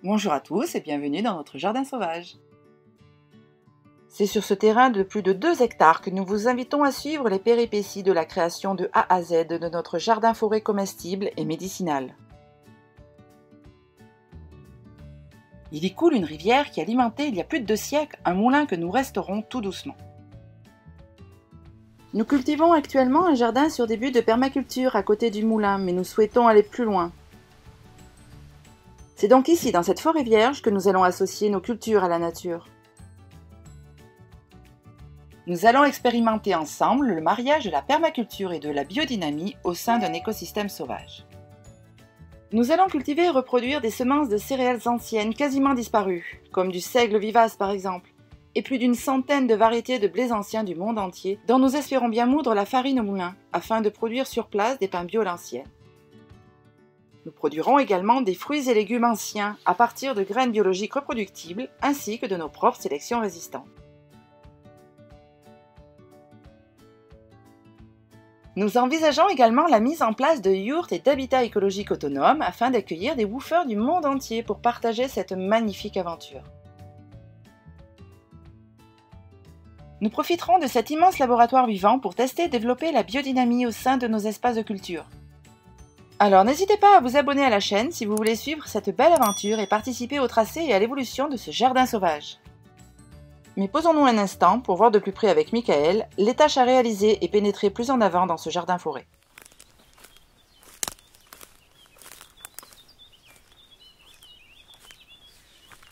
Bonjour à tous et bienvenue dans notre jardin sauvage. C'est sur ce terrain de plus de 2 hectares que nous vous invitons à suivre les péripéties de la création de A à Z de notre jardin forêt comestible et médicinal. Il y coule une rivière qui alimentait il y a plus de 2 siècles un moulin que nous restaurons tout doucement. Nous cultivons actuellement un jardin sur des buts de permaculture à côté du moulin, mais nous souhaitons aller plus loin. C'est donc ici, dans cette forêt vierge, que nous allons associer nos cultures à la nature. Nous allons expérimenter ensemble le mariage de la permaculture et de la biodynamie au sein d'un écosystème sauvage. Nous allons cultiver et reproduire des semences de céréales anciennes quasiment disparues, comme du seigle vivace par exemple, et plus d'une centaine de variétés de blés anciens du monde entier, dont nous espérons bien moudre la farine au moulin, afin de produire sur place des pains bio à l'ancienne. Nous produirons également des fruits et légumes anciens à partir de graines biologiques reproductibles ainsi que de nos propres sélections résistantes. Nous envisageons également la mise en place de yourtes et d'habitats écologiques autonomes afin d'accueillir des woofers du monde entier pour partager cette magnifique aventure. Nous profiterons de cet immense laboratoire vivant pour tester et développer la biodynamie au sein de nos espaces de culture. Alors n'hésitez pas à vous abonner à la chaîne si vous voulez suivre cette belle aventure et participer au tracé et à l'évolution de ce jardin sauvage. Mais posons-nous un instant pour voir de plus près avec Michael les tâches à réaliser et pénétrer plus en avant dans ce jardin forêt.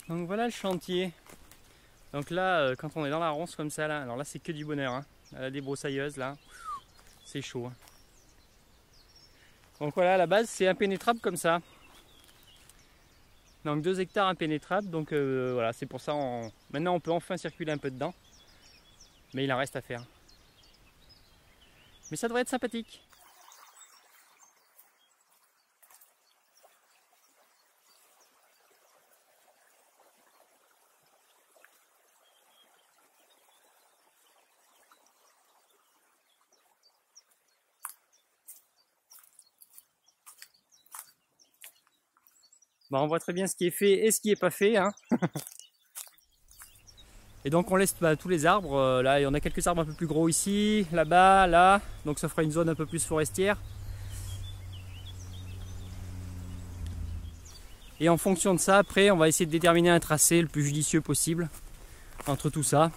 Donc voilà le chantier. Donc là, quand on est dans la ronce comme ça, là, alors là c'est que du bonheur. Hein. La débroussailleuse là, c'est chaud. Hein. Donc voilà, à la base c'est impénétrable comme ça. Donc 2 hectares impénétrables, donc voilà, c'est pour ça maintenant on peut enfin circuler un peu dedans. Mais il en reste à faire. Mais ça devrait être sympathique. Bah, on voit très bien ce qui est fait et ce qui n'est pas fait. Hein. Et donc on laisse tous les arbres. Là, il y en a quelques arbres un peu plus gros ici, là-bas, là. Donc ça fera une zone un peu plus forestière. Et en fonction de ça, après, on va essayer de déterminer un tracé le plus judicieux possible entre tout ça.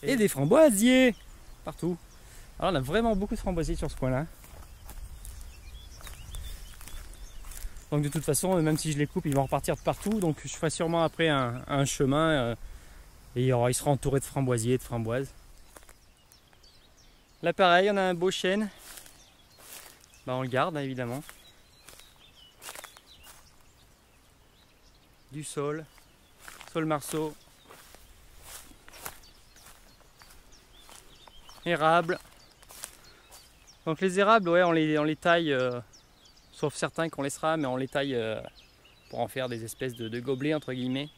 Et des framboisiers partout. Alors on a vraiment beaucoup de framboisiers sur ce coin-là. Donc de toute façon, même si je les coupe, ils vont repartir de partout. Donc je ferai sûrement après un chemin et il sera entouré de framboisiers et de framboises. Là pareil, on a un beau chêne. Bah, on le garde hein, évidemment. Du saule marceau. Érable. Donc les érables, ouais, on les taille. Sauf certains qu'on laissera, mais on les taille pour en faire des espèces de gobelets entre guillemets.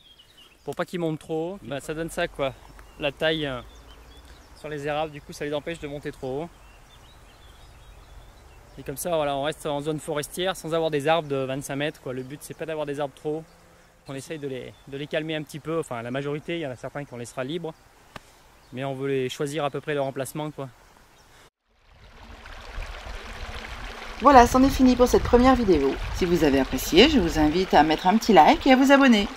Pour pas qu'ils montent trop haut. Bah, ça donne ça quoi. La taille sur les érables, du coup ça les empêche de monter trop haut. Et comme ça voilà, on reste en zone forestière sans avoir des arbres de 25 mètres quoi. Le but c'est pas d'avoir des arbres trop hauts. On essaye de les calmer un petit peu. Enfin la majorité, il y en a certains qu'on laissera libres. Mais on veut les choisir à peu près leur emplacement quoi. Voilà, c'en est fini pour cette première vidéo. Si vous avez apprécié, je vous invite à mettre un petit like et à vous abonner.